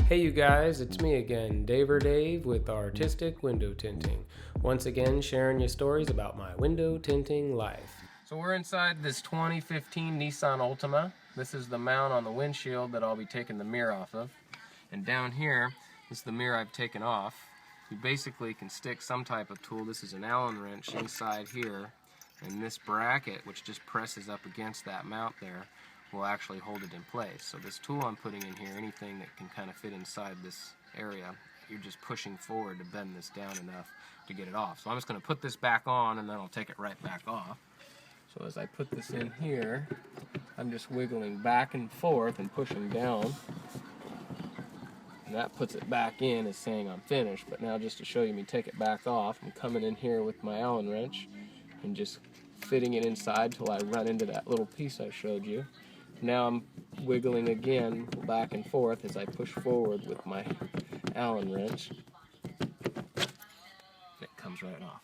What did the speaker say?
Hey you guys, it's me again, Dave with Artistic Window Tinting. Once again, sharing your stories about my window tinting life. So we're inside this 2015 Nissan Altima. This is the mount on the windshield that I'll be taking the mirror off of. And down here is the mirror I've taken off. You basically can stick some type of tool. This is an Allen wrench inside here. And this bracket, which just presses up against that mount there, will actually hold it in place. So this tool I'm putting in here, anything that can kind of fit inside this area, you're just pushing forward to bend this down enough to get it off. So I'm just going to put this back on and then I'll take it right back off. So as I put this in here, I'm just wiggling back and forth and pushing down. And that puts it back in as saying I'm finished. But now just to show you me take it back off, I'm coming in here with my Allen wrench and just fitting it inside till I run into that little piece I showed you. Now I'm wiggling again back and forth as I push forward with my Allen wrench. It comes right off.